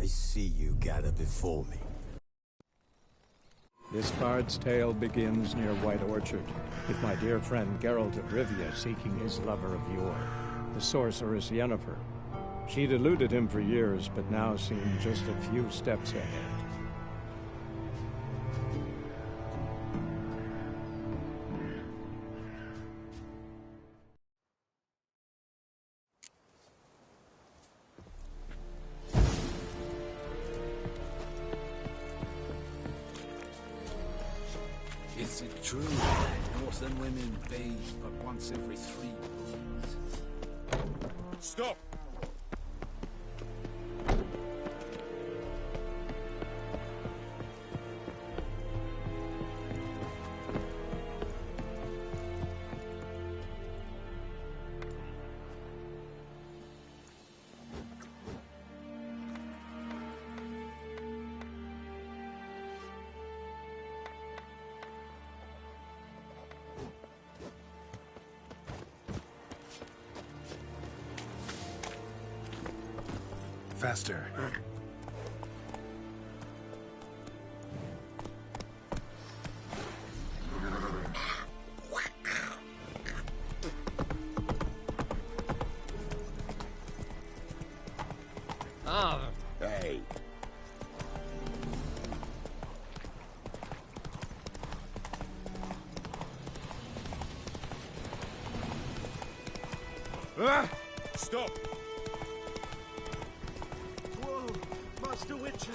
I see you gather before me. This bard's tale begins near White Orchard, with my dear friend Geralt of Rivia seeking his lover of yore, the sorceress Yennefer. She'd eluded him for years, but now seemed just a few steps ahead. Is it true? Northern women bathe but once every 3 moons. Stop! Faster. Hey. Stop! Whoa, Master Witcher!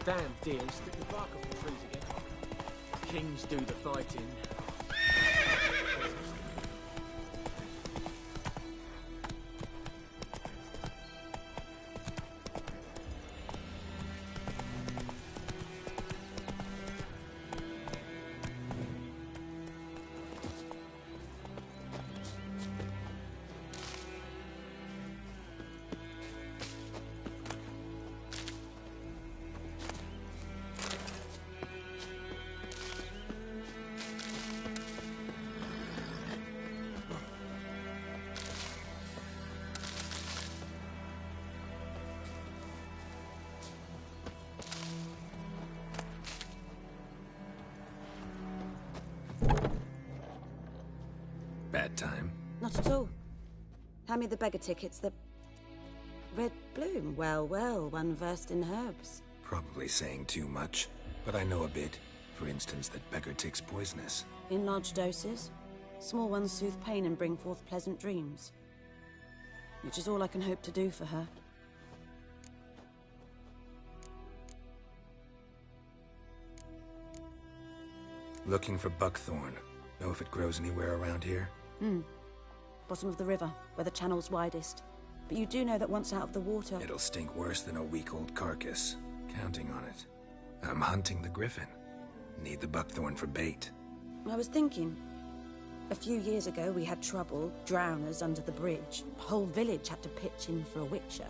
Damn deers, took the bark off the trees again. Kings do the fighting. Bad time. Not at all. Hand me the beggar tickets, the red bloom. Well, well, one versed in herbs. Probably saying too much, but I know a bit. For instance, that beggar tick's poisonous. In large doses. Small ones soothe pain and bring forth pleasant dreams. Which is all I can hope to do for her. Looking for buckthorn. Know if it grows anywhere around here? Bottom of the river, where the channel's widest. But you do know that once out of the water... It'll stink worse than a week-old carcass. Counting on it. I'm hunting the Griffin. Need the buckthorn for bait. I was thinking... A few years ago, we had trouble, drowners under the bridge. The whole village had to pitch in for a witcher.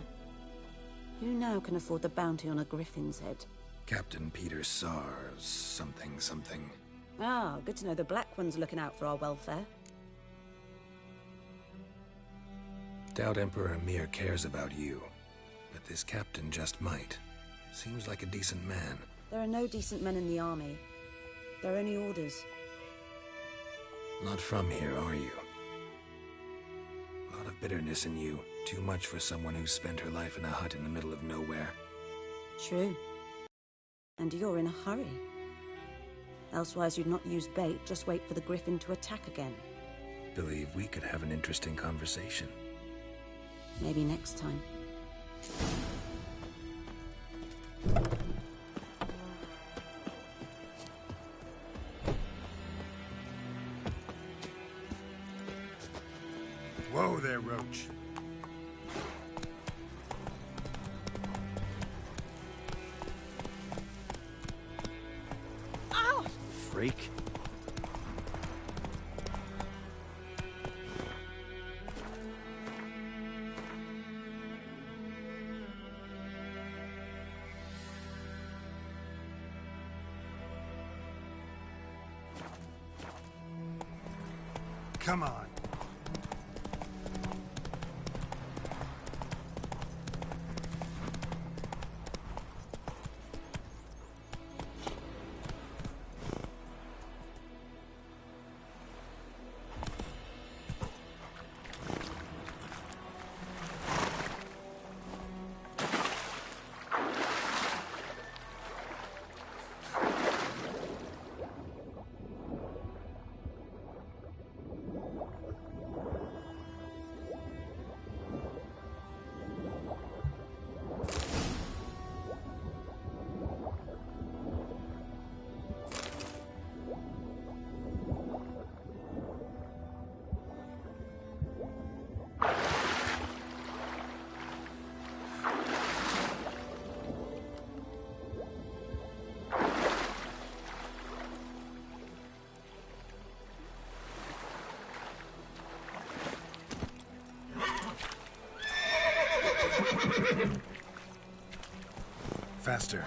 Who now can afford the bounty on a griffin's head? Captain Peter Sars, something. Ah, good to know the Black One's looking out for our welfare. Doubt Emperor Emir cares about you, but this captain just might. Seems like a decent man. There are no decent men in the army. They're only orders. Not from here, are you? A lot of bitterness in you. Too much for someone who spent her life in a hut in the middle of nowhere. True. And you're in a hurry. Elsewise you'd not use bait, just wait for the Griffin to attack again. Believe we could have an interesting conversation. Maybe next time. Whoa there, Roach. Ow! Freak. Come on. Faster.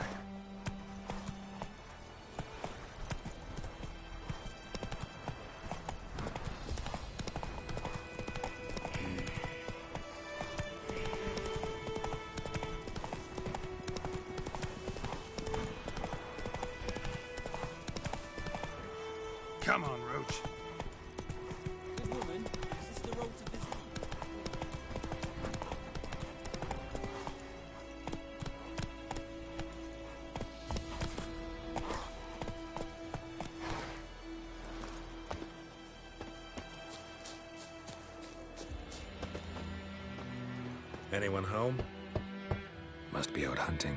Come on, Roach. Good woman, is this the road to visit? Anyone home? Must be out hunting.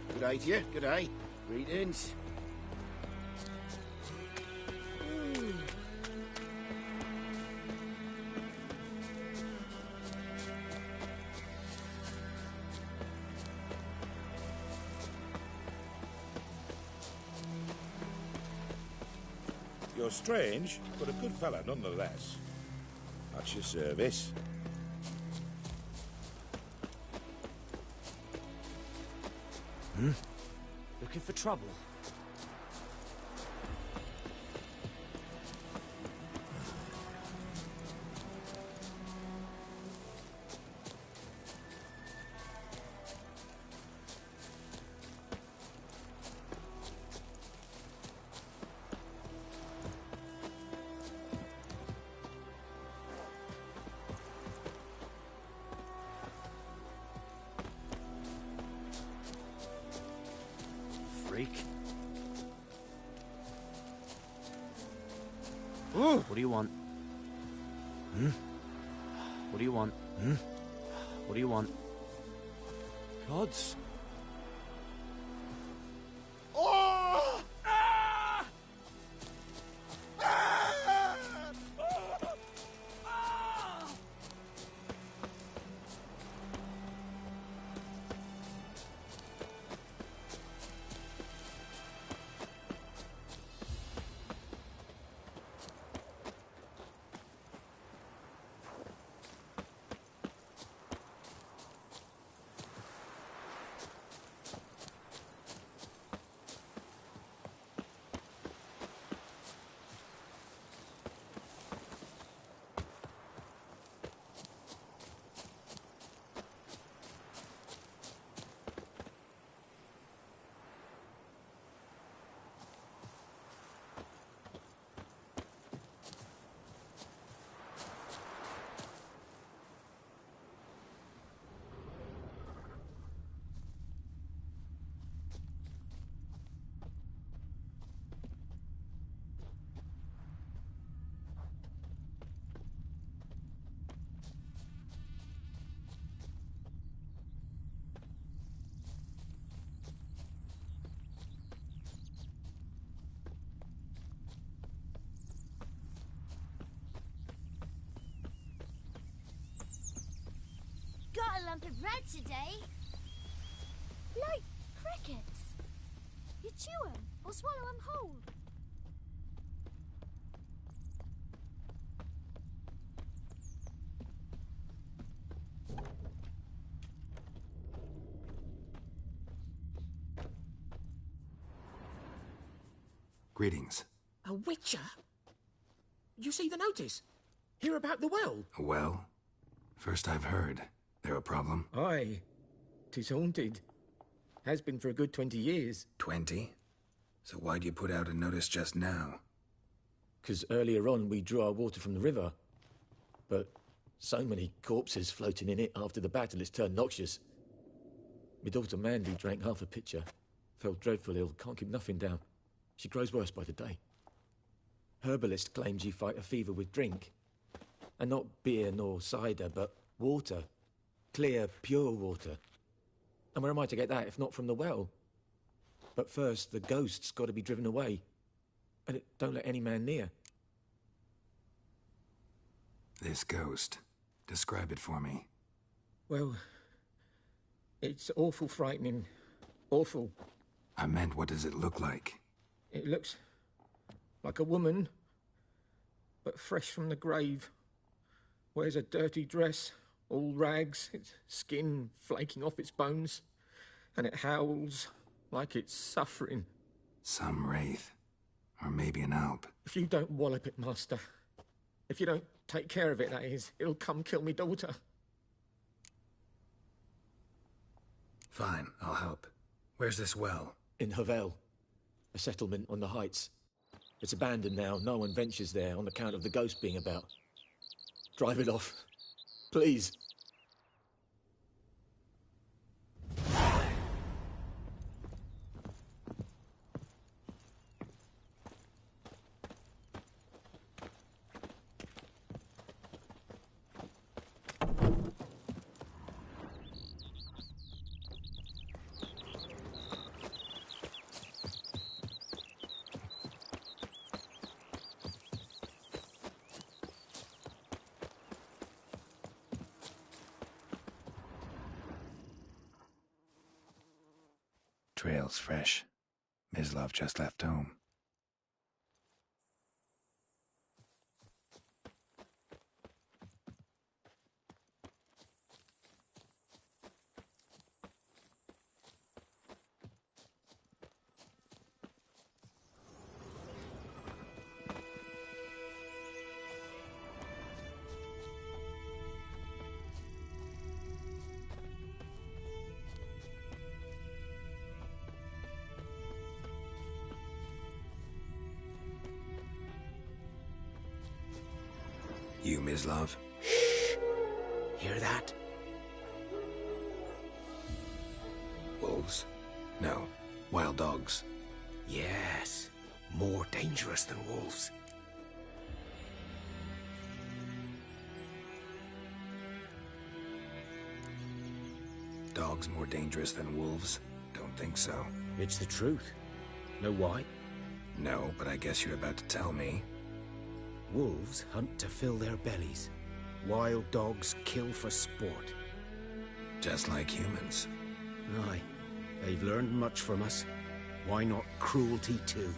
Good day to you, good day. Greetings. You're strange, but a good fella nonetheless. At your service. Looking for trouble? Freak. Ooh. What do you want? What do you want? What do you want? Gods. Oh! Ah! Ah! Got a lump of bread today. Like crickets. You chew 'em or swallow 'em whole. Greetings. A witcher? You see the notice? Hear about the well? A well? First I've heard. There a problem? Aye. 'Tis haunted. Has been for a good 20 years. 20? So why'd you put out a notice just now? 'Cause earlier on we drew our water from the river. But so many corpses floating in it after the battle it's turned noxious. My daughter Mandy drank half a pitcher. Fell dreadful ill, can't keep nothing down. She grows worse by the day. Herbalist claims you fight a fever with drink. And not beer nor cider, but water. Clear, pure water. And where am I to get that if not from the well? But first, the ghost's got to be driven away. And it don't let any man near. This ghost. Describe it for me. Well, it's awful frightening. Awful. I meant, what does it look like? It looks like a woman, but fresh from the grave. Wears a dirty dress, all rags, its skin flaking off its bones, and it howls like it's suffering. Some wraith. Or maybe an alp. If you don't wallop it, Master, if you don't take care of it, that is, it'll come kill me daughter. Fine, I'll help. Where's this well? In Havel, a settlement on the heights. It's abandoned now. No one ventures there on account of the ghost being about. Drive it off, please. Trail's fresh. Mislov just left home. You, Mislov? Shh! Hear that? Wolves? No. Wild dogs. Yes. More dangerous than wolves. Dogs more dangerous than wolves? Don't think so. It's the truth. Know why? No, but I guess you're about to tell me. Wolves hunt to fill their bellies. Wild dogs kill for sport. Just like humans. Aye. They've learned much from us. Why not cruelty too?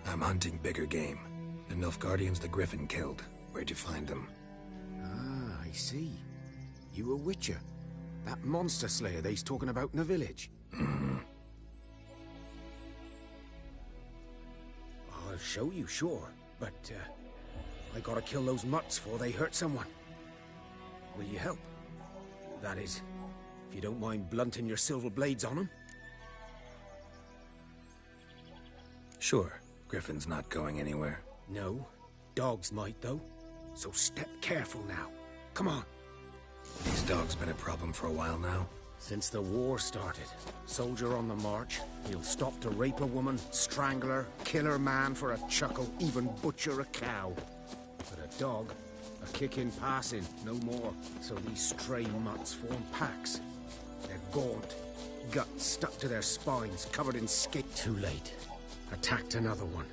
I'm hunting bigger game. The Nilfgaardians the Griffin killed. Where'd you find them? Ah, I see. You a witcher. That monster slayer they's talking about in the village. I'll show you, sure. But, I gotta kill those mutts before they hurt someone. Will you help? That is, if you don't mind blunting your silver blades on them. Sure. Griffin's not going anywhere. No. Dogs might, though. So step careful now. Come on. These dogs been a problem for a while now? Since the war started. Soldier on the march. He'll stop to rape a woman, strangle her, kill her man for a chuckle, even butcher a cow. But a dog, a kick in passing, no more. So these stray mutts form packs. They're gaunt, guts stuck to their spines, covered in skin. Too late. Attacked another one.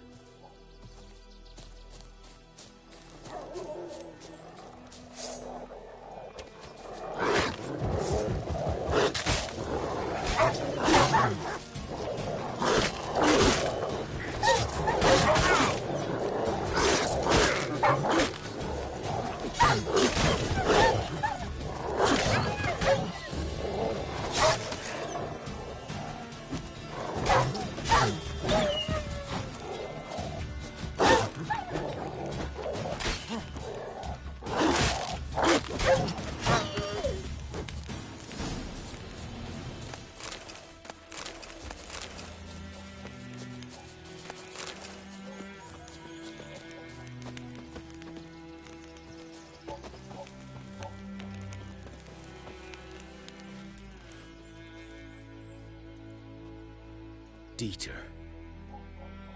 Dieter.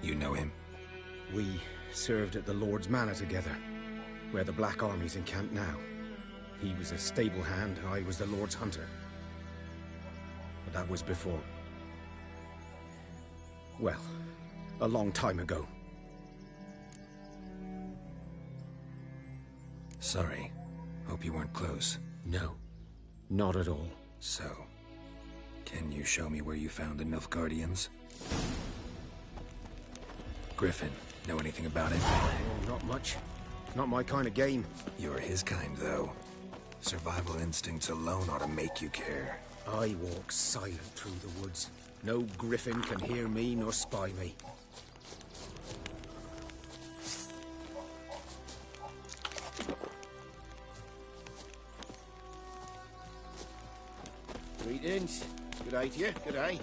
You know him? We served at the Lord's Manor together, where the Black Army's encamped now. He was a stable hand, I was the Lord's hunter. But that was before... well, a long time ago. Sorry. Hope you weren't close. No, not at all. So, can you show me where you found the Nilfgaardians? Griffin, know anything about it? Oh, not much. Not my kind of game. You're his kind, though. Survival instincts alone ought to make you care. I walk silent through the woods. No Griffin can hear me nor spy me. Greetings. Good day to you. Good day.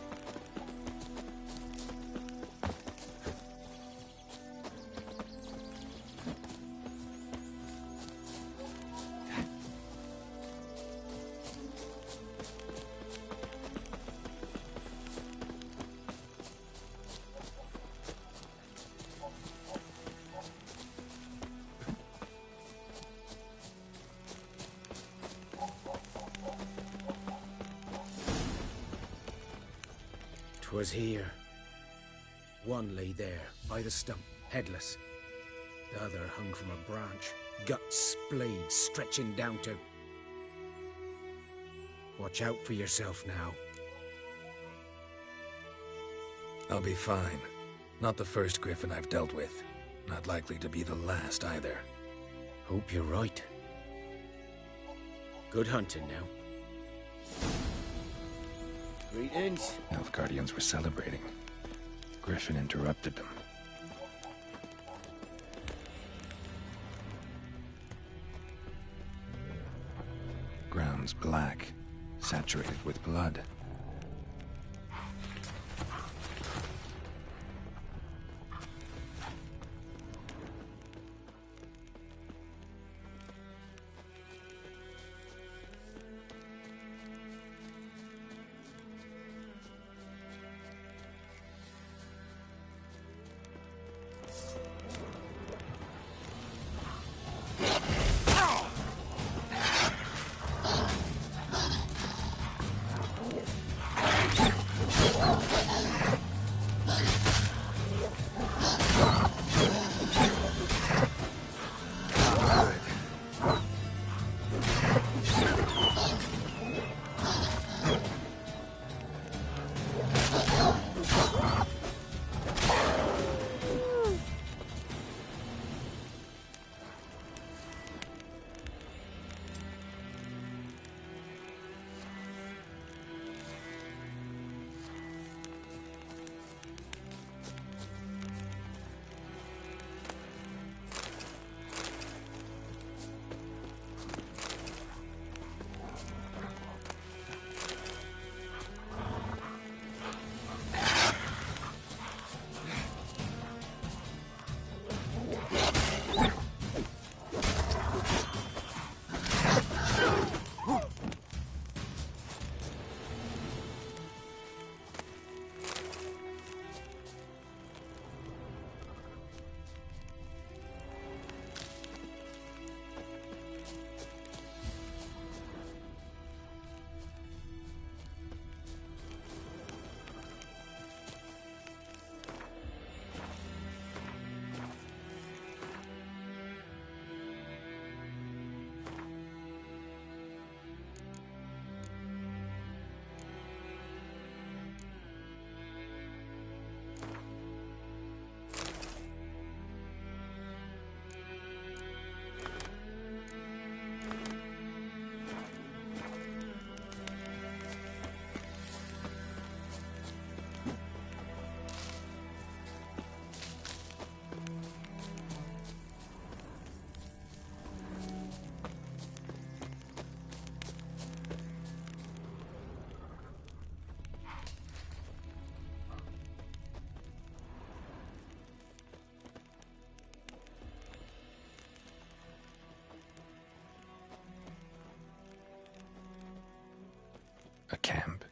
Was here. One lay there, by the stump, headless. The other hung from a branch, guts splayed, stretching down to... Watch out for yourself now. I'll be fine. Not the first Griffin I've dealt with. Not likely to be the last either. Hope you're right. Good hunting now. Greetings. Nilfgaardians were celebrating. Griffin interrupted them. Ground's black, saturated with blood. A camp.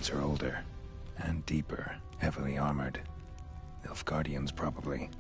footprints are older. And deeper, heavily armored. Nilfgaardians, probably.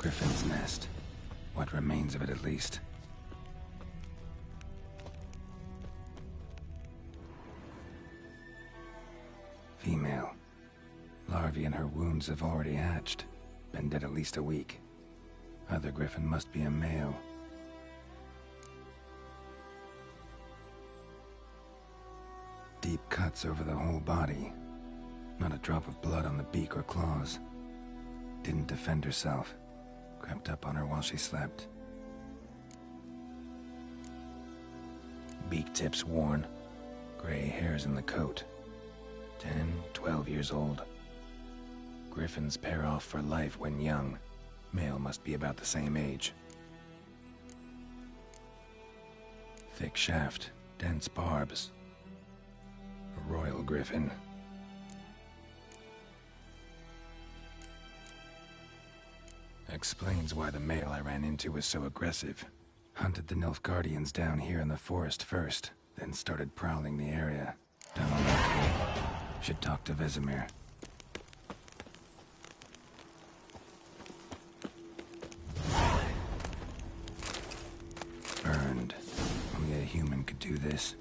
Griffin's nest. What remains of it, at least. Female. Larvae in her wounds have already hatched. Been dead at least a week. Other Griffin must be a male. Deep cuts over the whole body. Not a drop of blood on the beak or claws. Didn't defend herself. Crept up on her while she slept. Beak tips worn. Gray hairs in the coat. 10, 12 years old. Griffins pair off for life when young. Male must be about the same age. Thick shaft, dense barbs. A royal griffin. Explains why the male I ran into was so aggressive. Hunted the Nilfgaardians down here in the forest first, then started prowling the area. Done on that way. Should talk to Vesemir. Burned. Only a human could do this.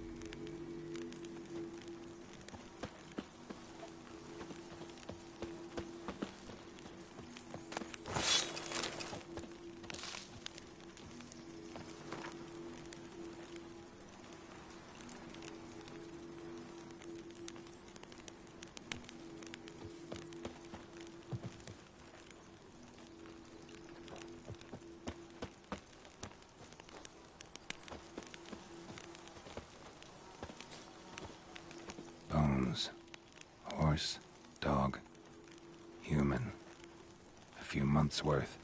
Bones. Horse, dog, human. A few months' worth.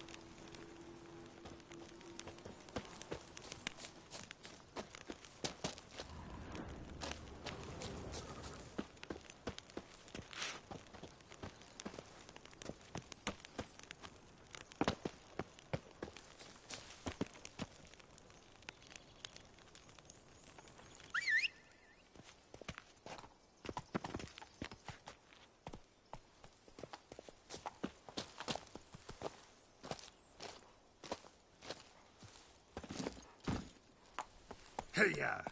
Hey-ya!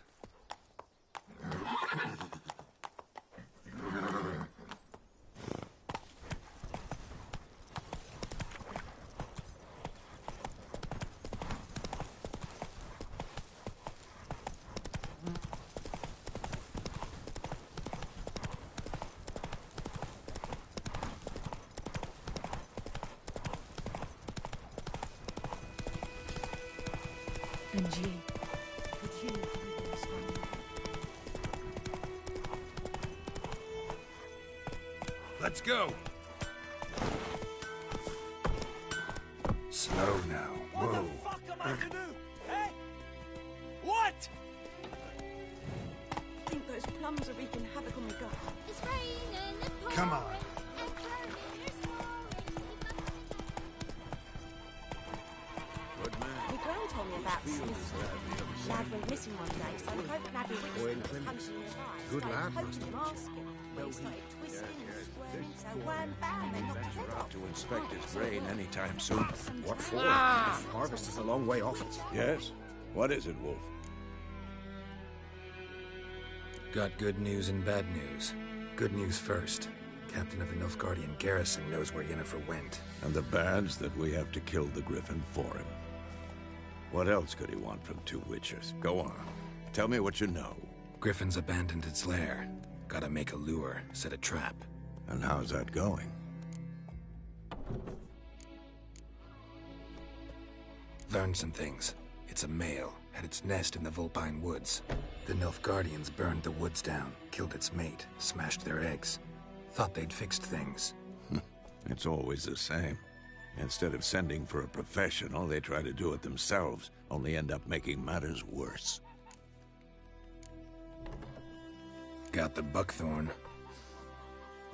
And you. Let's go! Slow now. Whoa. What the fuck am I to do? Hey? What? I think those plums are wreaking havoc on the gut. It's raining, it's pouring, Come on. and it's pouring. Good man. My gran told me about Smith. Lad went missing one day, so we hoped Nabby Witch was hunting nearby. Good Started lad, poking must him, asking. Well, he started twisting and squirming, so wham bam, they knocked his head off. To inspect his grain anytime soon. What for? Harvest is a long way off it. Yes? What is it, Wolf? Got good news and bad news. Good news first. Captain of the Nilfgaardian garrison knows where Yennefer went. And the bad's that we have to kill the Griffin for him. What else could he want from two witchers? Go on. Tell me what you know. Griffin's abandoned its lair. Gotta make a lure, set a trap. And how's that going? Learned some things. It's a male, had its nest in the Vulpine Woods. The Nilfgaardians burned the woods down, killed its mate, smashed their eggs. Thought they'd fixed things. It's always the same. Instead of sending for a professional, they try to do it themselves, only end up making matters worse. Got the buckthorn.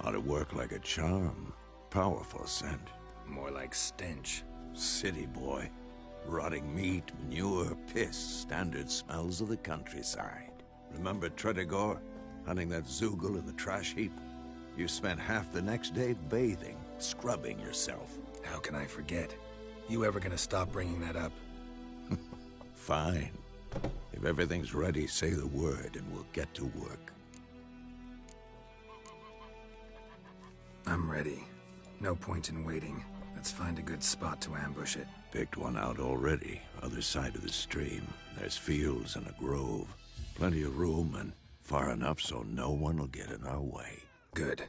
Ought to work like a charm. Powerful scent. More like stench. City boy. Rotting meat, manure, piss, standard smells of the countryside. Remember Tredegor? Hunting that Zoogle in the trash heap? You spent half the next day bathing, scrubbing yourself. How can I forget? You ever gonna stop bringing that up? Fine. If everything's ready, say the word and we'll get to work. I'm ready. No point in waiting. Let's find a good spot to ambush it. Picked one out already, other side of the stream. There's fields and a grove. Plenty of room and far enough so no one will get in our way. Good.